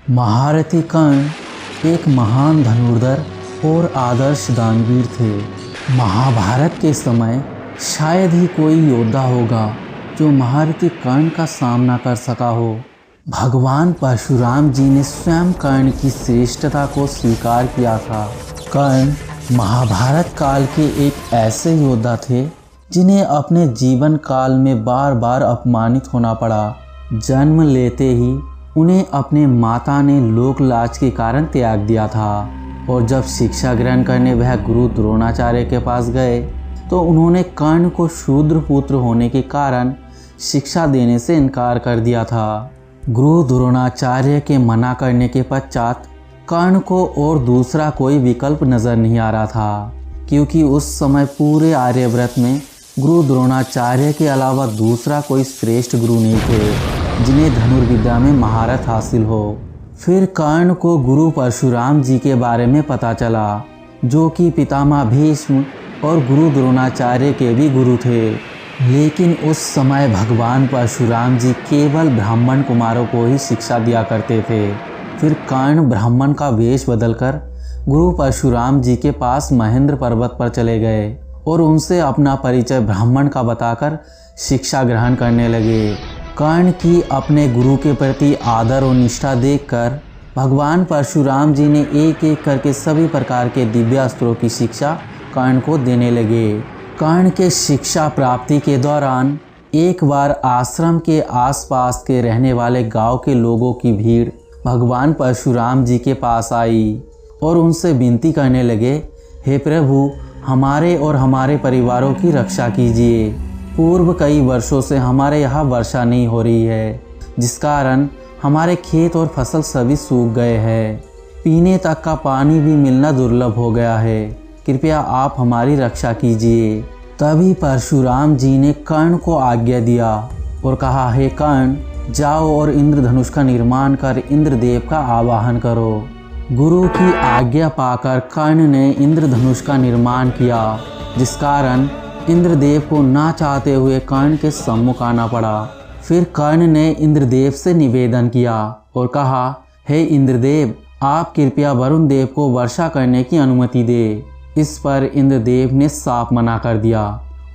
महारथी कर्ण एक महान धनुर्धर और आदर्श दानवीर थे। महाभारत के समय शायद ही कोई योद्धा होगा जो महारथी कर्ण का सामना कर सका हो। भगवान परशुराम जी ने स्वयं कर्ण की श्रेष्ठता को स्वीकार किया था। कर्ण महाभारत काल के एक ऐसे योद्धा थे जिन्हें अपने जीवन काल में बार बार अपमानित होना पड़ा। जन्म लेते ही उन्हें अपने माता ने लोक लाज के कारण त्याग दिया था और जब शिक्षा ग्रहण करने वह गुरु द्रोणाचार्य के पास गए तो उन्होंने कर्ण को शूद्र पुत्र होने के कारण शिक्षा देने से इनकार कर दिया था। गुरु द्रोणाचार्य के मना करने के पश्चात कर्ण को और दूसरा कोई विकल्प नजर नहीं आ रहा था, क्योंकि उस समय पूरे आर्यव्रत में गुरु द्रोणाचार्य के अलावा दूसरा कोई श्रेष्ठ गुरु नहीं थे जिन्हें धनुर्विद्या में महारत हासिल हो। फिर कर्ण को गुरु परशुराम जी के बारे में पता चला, जो कि पितामह भीष्म और गुरु द्रोणाचार्य के भी गुरु थे। लेकिन उस समय भगवान परशुराम जी केवल ब्राह्मण कुमारों को ही शिक्षा दिया करते थे। फिर कर्ण ब्राह्मण का वेश बदलकर गुरु परशुराम जी के पास महेंद्र पर्वत पर चले गए और उनसे अपना परिचय ब्राह्मण का बताकर शिक्षा ग्रहण करने लगे। कर्ण की अपने गुरु के प्रति आदर और निष्ठा देखकर भगवान परशुराम जी ने एक एक करके सभी प्रकार के दिव्य अस्त्रों की शिक्षा कर्ण को देने लगे। कर्ण के शिक्षा प्राप्ति के दौरान एक बार आश्रम के आसपास के रहने वाले गांव के लोगों की भीड़ भगवान परशुराम जी के पास आई और उनसे विनती करने लगे, हे प्रभु, हमारे और हमारे परिवारों की रक्षा कीजिए। पूर्व कई वर्षों से हमारे यहाँ वर्षा नहीं हो रही है, जिस कारण हमारे खेत और फसल सभी सूख गए हैं। पीने तक का पानी भी मिलना दुर्लभ हो गया है। कृपया आप हमारी रक्षा कीजिए। तभी परशुराम जी ने कर्ण को आज्ञा दिया और कहा, हे कर्ण, जाओ और इंद्रधनुष का निर्माण कर इंद्रदेव का आवाहन करो। गुरु की आज्ञा पाकर कर्ण ने इंद्रधनुष का निर्माण किया, जिस कारण इंद्रदेव को ना चाहते हुए कर्ण के सम्मुख आना पड़ा। फिर कर्ण ने इंद्रदेव से निवेदन किया और कहा, हे इंद्रदेव, आप कृपया वरुण देव को वर्षा करने की अनुमति दे। इस पर इंद्रदेव ने साफ मना कर दिया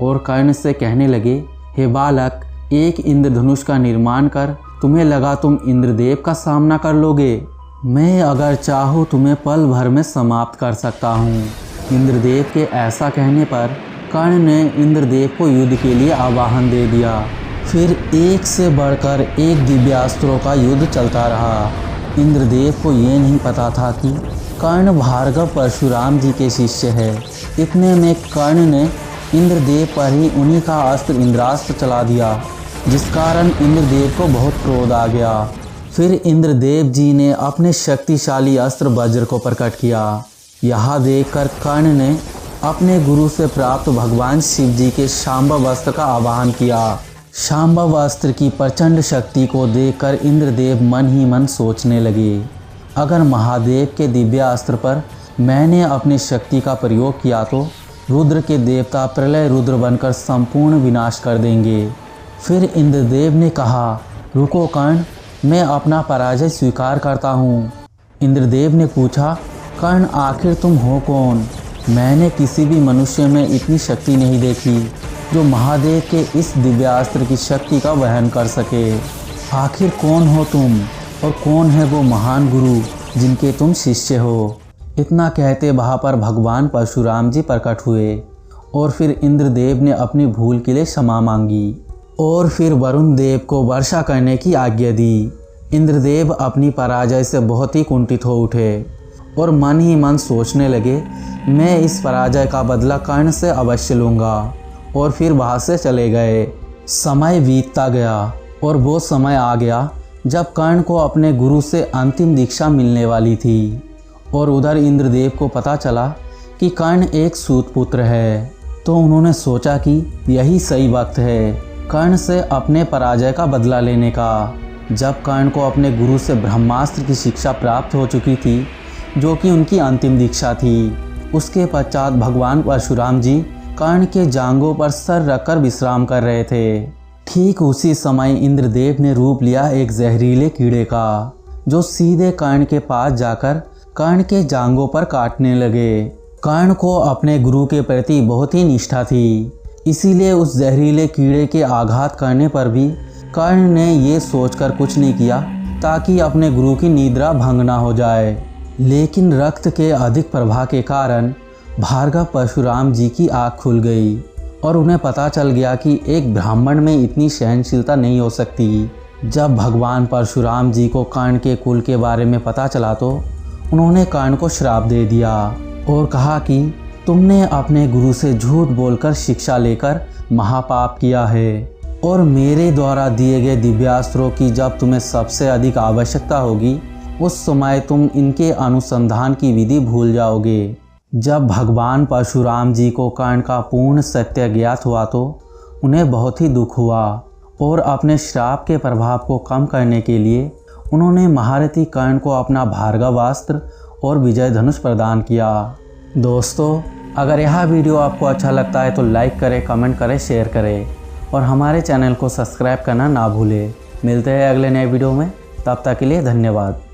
और कर्ण से कहने लगे, हे बालक, एक इंद्रधनुष का निर्माण कर। तुम्हें लगा तुम इंद्रदेव का सामना कर लोगे? मैं अगर चाहूँ तुम्हें पल भर में समाप्त कर सकता हूँ। इंद्रदेव के ऐसा कहने पर कर्ण ने इंद्रदेव को युद्ध के लिए आवाहन दे दिया। फिर एक से बढ़कर एक दिव्यास्त्रों का युद्ध चलता रहा। इंद्रदेव को ये नहीं पता था कि कर्ण भार्गव परशुराम जी के शिष्य है। इतने में कर्ण ने इंद्रदेव पर ही उन्हीं का अस्त्र इंद्रास्त्र चला दिया, जिस कारण इंद्रदेव को बहुत क्रोध आ गया। फिर इंद्रदेव जी ने अपने शक्तिशाली अस्त्र वज्र को प्रकट किया। यह देखकर कर्ण ने अपने गुरु से प्राप्त भगवान शिव जी के शांभव अस्त्र का आवाहन किया। शांभव अस्त्र की प्रचंड शक्ति को देखकर इंद्रदेव मन ही मन सोचने लगे, अगर महादेव के दिव्य अस्त्र पर मैंने अपनी शक्ति का प्रयोग किया तो रुद्र के देवता प्रलय रुद्र बनकर संपूर्ण विनाश कर देंगे। फिर इंद्रदेव ने कहा, रुको कर्ण, मैं अपना पराजय स्वीकार करता हूँ। इंद्रदेव ने पूछा, कर्ण, आखिर तुम हो कौन? मैंने किसी भी मनुष्य में इतनी शक्ति नहीं देखी जो महादेव के इस दिव्यास्त्र की शक्ति का वहन कर सके। आखिर कौन हो तुम और कौन है वो महान गुरु जिनके तुम शिष्य हो? इतना कहते वहाँ पर भगवान परशुराम जी प्रकट हुए और फिर इंद्रदेव ने अपनी भूल के लिए क्षमा मांगी और फिर वरुण देव को वर्षा करने की आज्ञा दी। इंद्रदेव अपनी पराजय से बहुत ही कुंठित हो उठे और मन ही मन सोचने लगे, मैं इस पराजय का बदला कर्ण से अवश्य लूँगा। और फिर वहाँ से चले गए। समय बीतता गया और वो समय आ गया जब कर्ण को अपने गुरु से अंतिम दीक्षा मिलने वाली थी और उधर इंद्रदेव को पता चला कि कर्ण एक सूत पुत्र है, तो उन्होंने सोचा कि यही सही वक्त है कर्ण से अपने पराजय का बदला लेने का। जब कर्ण को अपने गुरु से ब्रह्मास्त्र की शिक्षा प्राप्त हो चुकी थी, जो कि उनकी अंतिम दीक्षा थी, उसके पश्चात भगवान परशुराम जी कर्ण के जांघों पर सर रखकर विश्राम कर रहे थे। ठीक उसी समय इंद्रदेव ने रूप लिया एक जहरीले कीड़े का, जो सीधे कर्ण के पास जाकर कर्ण के जांघों पर काटने लगे। कर्ण को अपने गुरु के प्रति बहुत ही निष्ठा थी, इसीलिए उस जहरीले कीड़े के आघात करने पर भी कर्ण ने ये सोचकर कुछ नहीं किया ताकि अपने गुरु की निद्रा भंग ना हो जाए। लेकिन रक्त के अधिक प्रवाह के कारण भार्गव परशुराम जी की आँख खुल गई और उन्हें पता चल गया कि एक ब्राह्मण में इतनी सहनशीलता नहीं हो सकती। जब भगवान परशुराम जी को कर्ण के कुल के बारे में पता चला तो उन्होंने कर्ण को श्राप दे दिया और कहा कि तुमने अपने गुरु से झूठ बोलकर शिक्षा लेकर महापाप किया है और मेरे द्वारा दिए गए दिव्यास्त्रों की जब तुम्हें सबसे अधिक आवश्यकता होगी उस समय तुम इनके अनुसंधान की विधि भूल जाओगे। जब भगवान परशुराम जी को कर्ण का पूर्ण सत्य ज्ञात हुआ तो उन्हें बहुत ही दुख हुआ और अपने श्राप के प्रभाव को कम करने के लिए उन्होंने महारथी कर्ण को अपना भार्गवास्त्र और विजय धनुष प्रदान किया। दोस्तों, अगर यह वीडियो आपको अच्छा लगता है तो लाइक करें, कमेंट करें, शेयर करें और हमारे चैनल को सब्सक्राइब करना ना भूलें। मिलते हैं अगले नए वीडियो में, तब तक के लिए धन्यवाद।